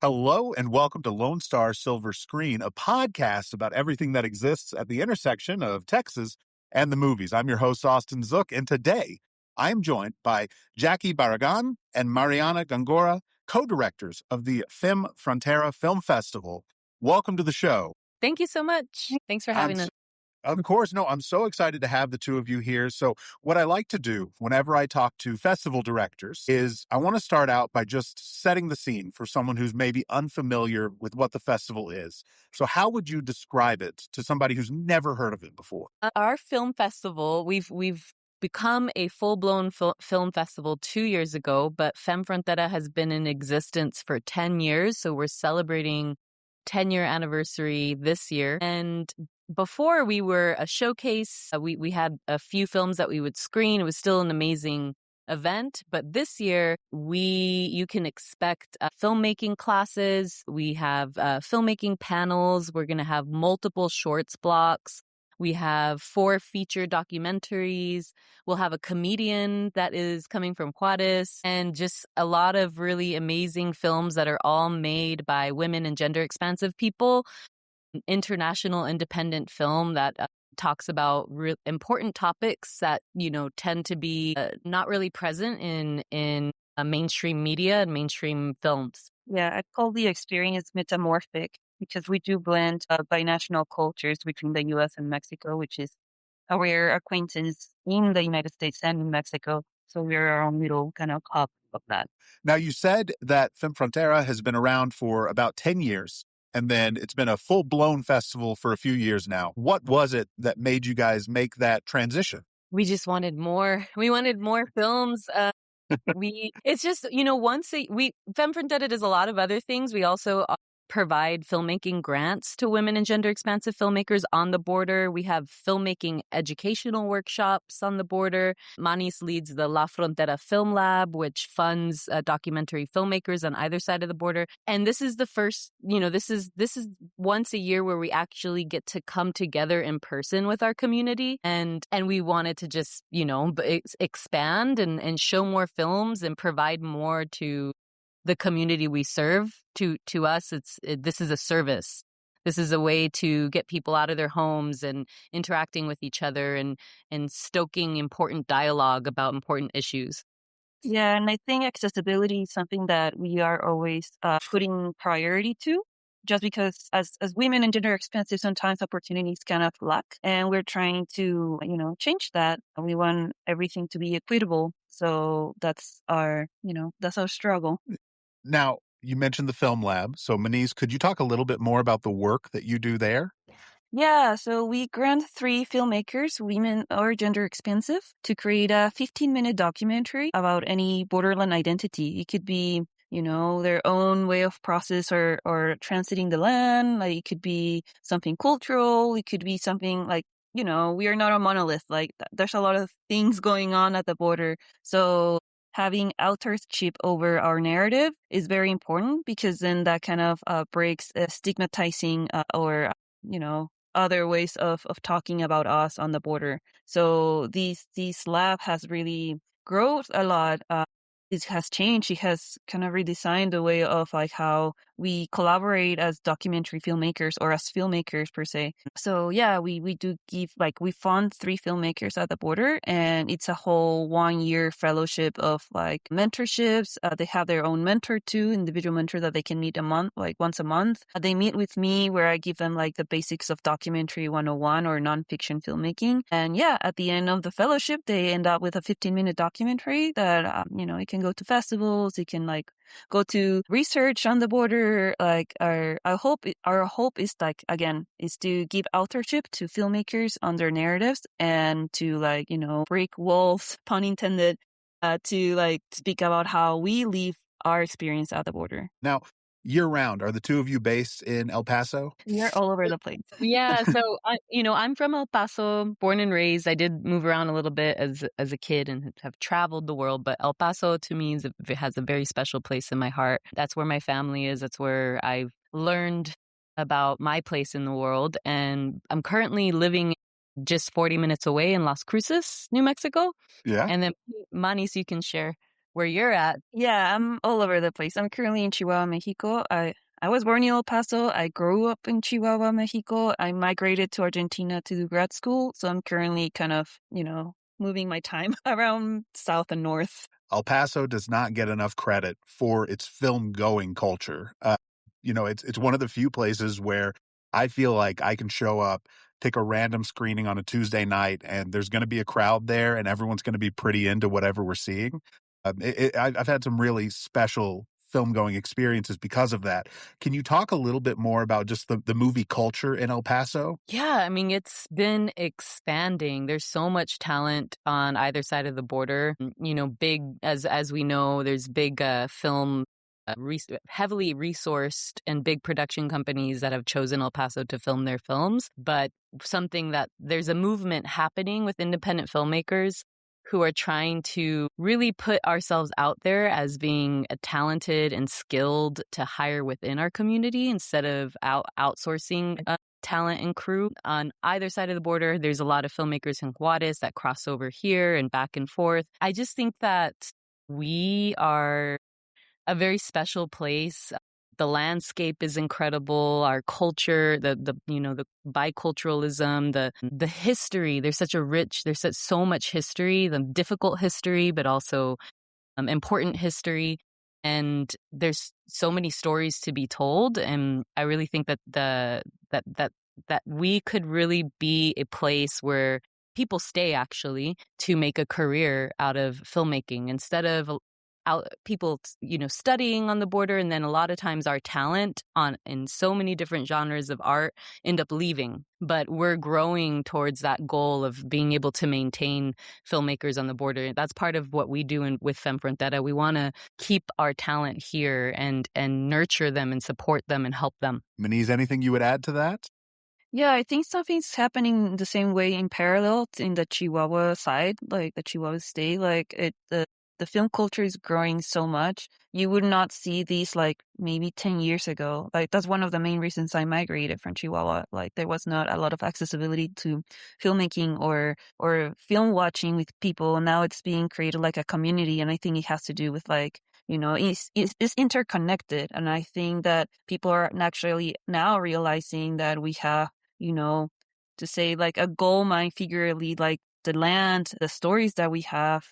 Hello and welcome to Lone Star Silver Screen, a podcast about everything that exists at the intersection of Texas and the movies. I'm your host, Austin Zook, and today I'm joined by Jackie Barragan and Mariana Góngora, co-directors of the Femme Frontera Film Festival. Welcome to the show. Thank you so much. Thanks for having us. Of course. No, I'm so excited to have the two of you here. So what I like to do whenever I talk to festival directors is I want to start out by just setting the scene for someone who's maybe unfamiliar with what the festival is. So how would you describe it to somebody who's never heard of it before? Our film festival, we've become a full-blown film festival 2 years ago, but Femme Frontera has been in existence for 10 years. So we're celebrating 10-year anniversary this year. And before we were a showcase, we had a few films that we would screen. It was still an amazing event. But this year, you can expect filmmaking classes. We have filmmaking panels. We're going to have multiple shorts blocks. We have 4 feature documentaries. We'll have a comedian that is coming from Juarez, and just a lot of really amazing films that are all made by women and gender-expansive people. International independent film that talks about important topics that, tend to be not really present in mainstream media and mainstream films. Yeah, I call the experience metamorphic because we do blend binational cultures between the U.S. and Mexico, which is a rare acquaintance in the United States and in Mexico. So we're our own little kind of hub of that. Now, you said that Femme Frontera has been around for about 10 years. And then it's been a full-blown festival for a few years now. What was it that made you guys make that transition? We just wanted more. We wanted more films. It's just, Femme Frontera does a lot of other things. We also provide filmmaking grants to women and gender-expansive filmmakers on the border. We have filmmaking educational workshops on the border. Manis leads the La Frontera Film Lab, which funds documentary filmmakers on either side of the border. And this is the first, this is once a year where we actually get to come together in person with our community. And we wanted to just, expand and show more films and provide more to the community we serve. To us, this is a service. This is a way to get people out of their homes and interacting with each other and stoking important dialogue about important issues. Yeah, and I think accessibility is something that we are always putting priority to, just because as women and gender expansive, sometimes opportunities kind of lack, and we're trying to change that. We want everything to be equitable, so that's our struggle. Now, you mentioned the Film Lab. So, Manis, could you talk a little bit more about the work that you do there? Yeah, so we grant 3 filmmakers, women or gender expansive, to create a 15-minute documentary about any borderland identity. It could be, their own way of process or transiting the land. Like, it could be something cultural. It could be something like, we are not a monolith. Like, there's a lot of things going on at the border. So having authorship over our narrative is very important, because then that kind of breaks stigmatizing or, other ways of talking about us on the border. So this lab has really grown a lot. It has changed. It has kind of redesigned the way of like how we collaborate as documentary filmmakers or as filmmakers per se. So yeah, we do give, we fund 3 filmmakers at the border, and it's a whole 1-year fellowship of mentorships. They have their own mentor too, individual mentor that they can meet once a month. They meet with me where I give them the basics of documentary 101 or nonfiction filmmaking. And yeah, at the end of the fellowship, they end up with a 15-minute documentary that, it can go to festivals. It can go to research on the border. Our hope is is to give authorship to filmmakers on their narratives, and to break walls, pun intended, to speak about how we live our experience at the border. Now, year-round, are the two of you based in El Paso? We are all over the place. Yeah, so I'm from El Paso, born and raised. I did move around a little bit as a kid and have traveled the world, but El Paso to me has a very special place in my heart. That's where my family is. That's where I've learned about my place in the world. And I'm currently living just 40 minutes away in Las Cruces, New Mexico. Yeah. And then, Manis, you can share where you're at. Yeah, I'm all over the place. I'm currently in Chihuahua, Mexico. I was born in El Paso. I grew up in Chihuahua, Mexico. I migrated to Argentina to do grad school. So I'm currently kind of, moving my time around south and north. El Paso does not get enough credit for its film going culture. It's one of the few places where I feel like I can show up, take a random screening on a Tuesday night, and there's going to be a crowd there, and everyone's going to be pretty into whatever we're seeing. I've had some really special film going experiences because of that. Can you talk a little bit more about just the movie culture in El Paso? Yeah, I mean, it's been expanding. There's so much talent on either side of the border. Big, as we know, there's big film, heavily resourced and big production companies that have chosen El Paso to film their films. But something that there's a movement happening with independent filmmakers who are trying to really put ourselves out there as being talented and skilled to hire within our community instead of outsourcing talent and crew. On either side of the border, there's a lot of filmmakers in Juarez that cross over here and back and forth. I just think that we are a very special place. The landscape is incredible. Our culture, the biculturalism, the history. There's so much history, the difficult history, but also important history. And there's so many stories to be told. And I really think that that we could really be a place where people stay actually to make a career out of filmmaking instead of people studying on the border. And then a lot of times our talent in so many different genres of art end up leaving, but we're growing towards that goal of being able to maintain filmmakers on the border. That's part of what we do with Femme Frontera. We want to keep our talent here and nurture them and support them and help them. Maniz, anything you would add to that? Yeah, I think something's happening the same way in parallel in the Chihuahua side, like the Chihuahua state. Like the film culture is growing so much. You would not see these like maybe 10 years ago. Like that's one of the main reasons I migrated from Chihuahua. Like there was not a lot of accessibility to filmmaking or film watching with people. Now it's being created like a community, and I think it has to do with like it's interconnected. And I think that people are actually now realizing that we have, to say like a gold mine figuratively, like the land, the stories that we have,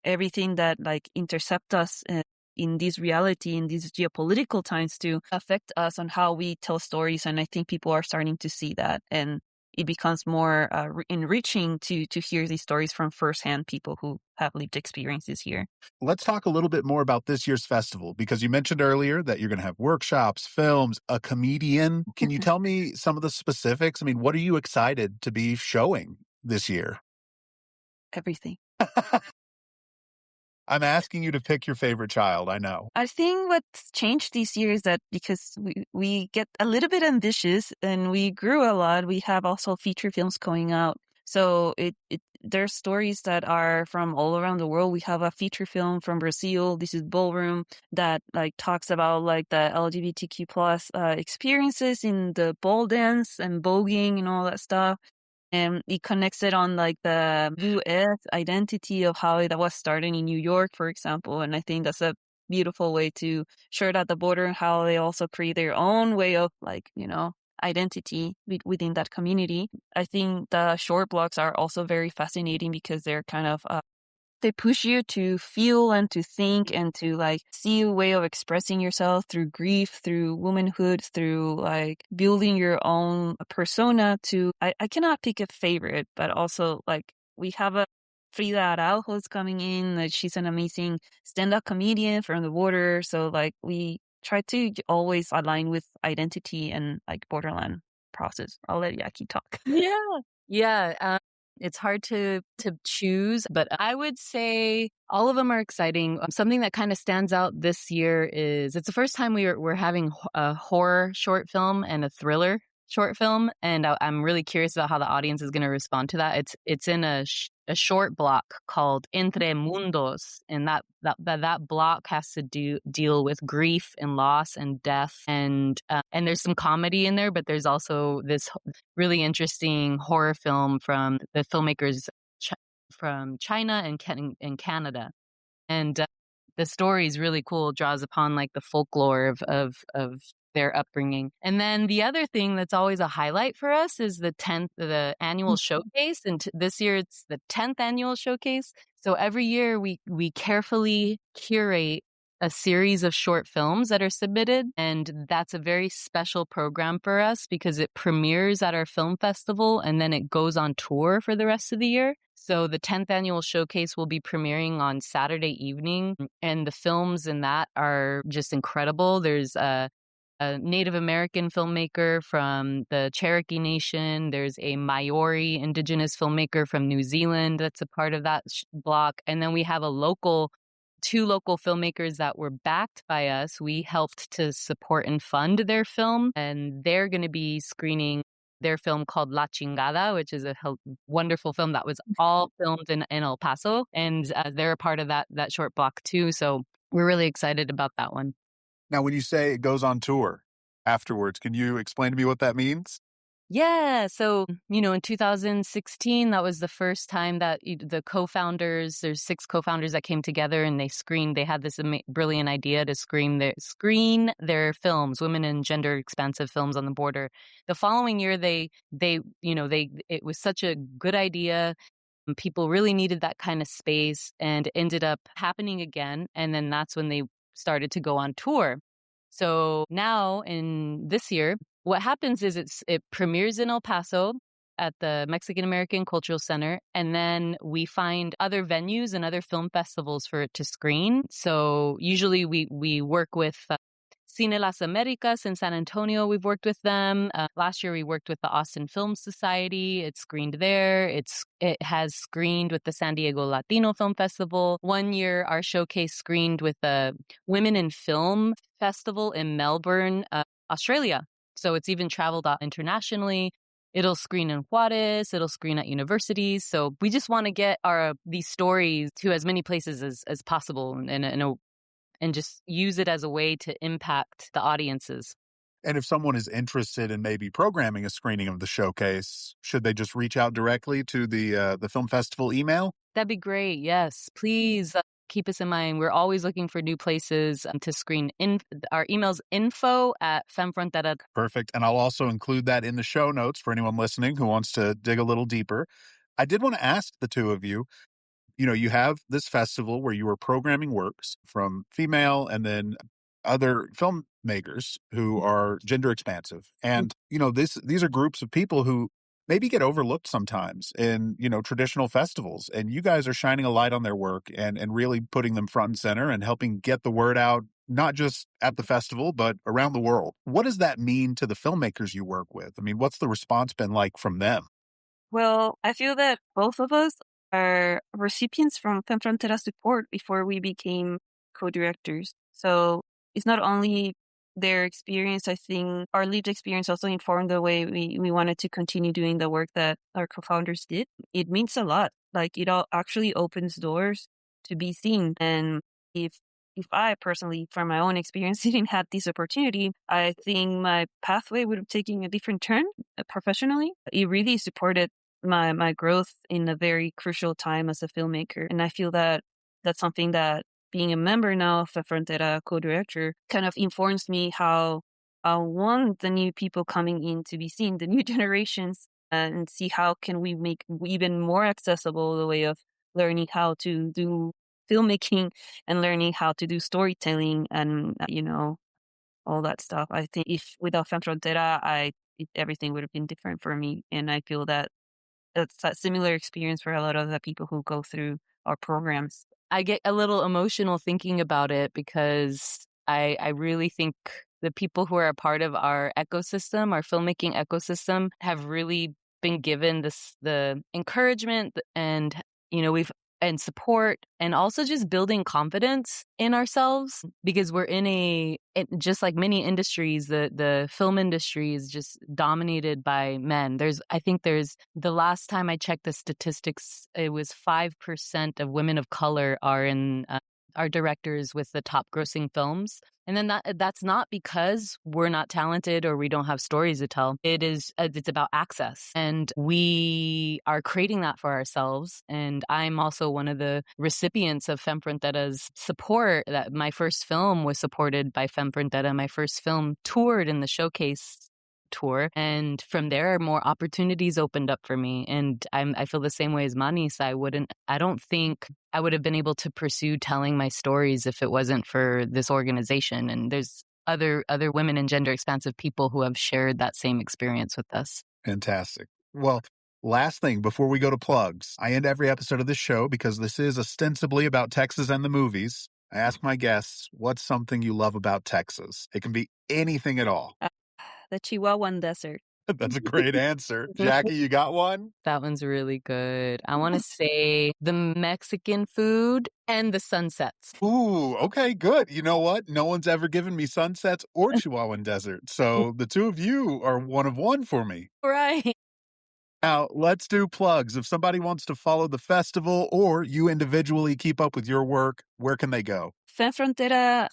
everything that like intercept us in this reality, in these geopolitical times to affect us on how we tell stories. And I think people are starting to see that. And it becomes more enriching to hear these stories from firsthand people who have lived experiences here. Let's talk a little bit more about this year's festival, because you mentioned earlier that you're going to have workshops, films, a comedian. Can you tell me some of the specifics? I mean, what are you excited to be showing this year? Everything. I'm asking you to pick your favorite child. I know. I think what's changed this year is that because we get a little bit ambitious and we grew a lot, we have also feature films going out. So there's stories that are from all around the world. We have a feature film from Brazil. This is Ballroom that like talks about like the LGBTQ plus experiences in the ball dance and voguing and all that stuff. And it connects it on like the U.S. identity of how that was started in New York, for example. And I think that's a beautiful way to show it at the border, how they also create their own way of like, identity within that community. I think the short blocks are also very fascinating because they're kind of they push you to feel and to think and to like see a way of expressing yourself through grief, through womanhood, through like building your own persona to, I cannot pick a favorite, but also like we have a Frida Araujo's coming in. Like, she's an amazing stand-up comedian from the border. So like we try to always align with identity and like borderland process. I'll let Yaki talk. Yeah. It's hard to choose, but I would say all of them are exciting. Something that kind of stands out this year is it's the first time we're having a horror short film and a thriller short film, and I'm really curious about how the audience is going to respond to that. It's in a short block called Entre Mundos, and that block has to deal with grief and loss and death, and there's some comedy in there, but there's also this really interesting horror film from the filmmakers from China and Canada, and the story is really cool. It draws upon like the folklore of their upbringing. And then the other thing that's always a highlight for us is the annual showcase. And this year it's the 10th annual showcase. So every year we carefully curate a series of short films that are submitted. And that's a very special program for us because it premieres at our film festival and then it goes on tour for the rest of the year. So the 10th annual showcase will be premiering on Saturday evening, and the films in that are just incredible. There's a Native American filmmaker from the Cherokee Nation. There's a Maori indigenous filmmaker from New Zealand that's a part of that block. And then we have two local filmmakers that were backed by us. We helped to support and fund their film, and they're going to be screening their film called La Chingada, which is a wonderful film that was all filmed in El Paso. And they're a part of that short block too. So we're really excited about that one. Now, when you say it goes on tour afterwards, can you explain to me what that means? Yeah. So, in 2016, that was the first time that the co-founders, there's 6 co-founders that came together and they had this brilliant idea to screen their films, women and gender expansive films on the border. The following year, it was such a good idea. People really needed that kind of space, and it ended up happening again. And then that's when they started to go on tour. So now in this year, what happens is it premieres in El Paso at the Mexican American Cultural Center, and then we find other venues and other film festivals for it to screen. So usually we work with Cine Las Americas in San Antonio. We've worked with them. Last year we worked with the Austin Film Society. It screened there. It has screened with the San Diego Latino Film Festival. One year our showcase screened with the Women in Film Festival in Melbourne, Australia. So it's even traveled out internationally. It'll screen in Juarez. It'll screen at universities. So we just want to get these stories to as many places as possible, and just use it as a way to impact the audiences. And if someone is interested in maybe programming a screening of the showcase, should they just reach out directly to the film festival email? That'd be great. Yes, please keep us in mind. We're always looking for new places to screen. Our email's info@femmefrontera. Perfect. And I'll also include that in the show notes for anyone listening who wants to dig a little deeper. I did want to ask the two of you, you have this festival where you are programming works from female and then other filmmakers who are gender expansive. And, these are groups of people who maybe get overlooked sometimes in, traditional festivals. And you guys are shining a light on their work and really putting them front and center and helping get the word out, not just at the festival, but around the world. What does that mean to the filmmakers you work with? I mean, what's the response been like from them? Well, I feel that both of us are recipients from Femme Frontera support before we became co-directors. So it's not only their experience, I think our lived experience also informed the way we wanted to continue doing the work that our co-founders did. It means a lot. Like it all actually opens doors to be seen. And if I personally, from my own experience, didn't have this opportunity, I think my pathway would have taken a different turn professionally. It really supported my growth in a very crucial time as a filmmaker. And I feel that that's something that being a member now of the Frontera co-director kind of informs me how I want the new people coming in to be seen, the new generations, and see how can we make even more accessible the way of learning how to do filmmaking and learning how to do storytelling and, all that stuff. I think if without Femme Frontera, everything would have been different for me. And I feel that that's a similar experience for a lot of the people who go through our programs. I get a little emotional thinking about it because I really think the people who are a part of our ecosystem, our filmmaking ecosystem, have really been given the encouragement, and we've and support, and also just building confidence in ourselves, because we're just like many industries, the film industry is just dominated by men. I think the last time I checked the statistics, it was 5% of women of color are directors with the top grossing films. And then that's not because we're not talented or we don't have stories to tell. It's about access. And we are creating that for ourselves. And I'm also one of the recipients of Femme Frontera's support. That my first film was supported by Femme Frontera. My first film toured in the showcase tour, and from there more opportunities opened up for me. And I feel the same way as Manis. I don't think I would have been able to pursue telling my stories if it wasn't for this organization. And there's other women and gender expansive people who have shared that same experience with us. Fantastic. Well, last thing before we go to plugs, I end every episode of this show, because this is ostensibly about Texas and the movies. I ask my guests, what's something you love about Texas? It can be anything at all. The Chihuahuan Desert. That's a great answer. Jackie, you got one? That one's really good. I want to say the Mexican food and the sunsets. Ooh, okay, good. You know what? No one's ever given me sunsets or Chihuahuan Desert. So the two of you are one of one for me. Right. Now, let's do plugs. If somebody wants to follow the festival or you individually keep up with your work, where can they go? Femme Frontera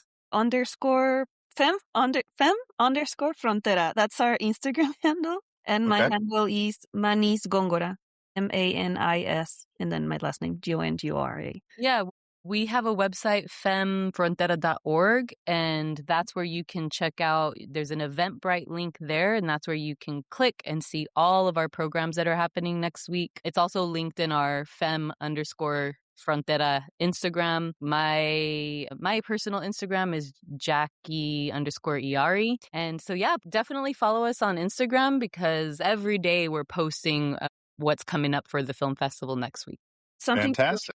Femme underscore Frontera. That's our Instagram handle. And my handle is Manis Góngora. Manis. And then my last name, Gongora. Yeah. We have a website, femmefrontera.org, and that's where you can check out, there's an Eventbrite link there, and that's where you can click and see all of our programs that are happening next week. It's also linked in our femme underscore Frontera Instagram. My personal Instagram is Jackie underscore Iari. And so, yeah, definitely follow us on Instagram, because every day we're posting what's coming up for the film festival next week. Fantastic.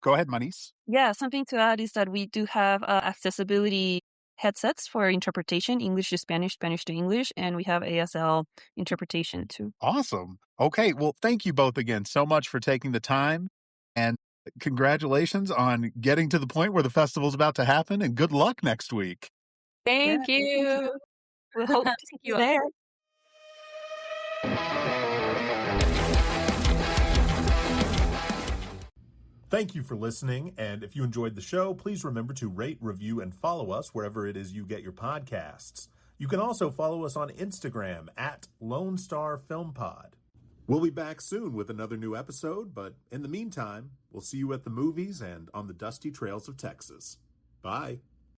Go ahead, Manis. Yeah, something to add is that we do have accessibility headsets for interpretation, English to Spanish, Spanish to English, and we have ASL interpretation too. Awesome. Okay, well, thank you both again so much for taking the time, and congratulations on getting to the point where the festival's about to happen, and good luck next week. Thank you. We hope to see you there. Thank you for listening, and if you enjoyed the show, please remember to rate, review, and follow us wherever it is you get your podcasts. You can also follow us on Instagram at Lone Star Film Pod. We'll be back soon with another new episode, but in the meantime, we'll see you at the movies and on the dusty trails of Texas. Bye.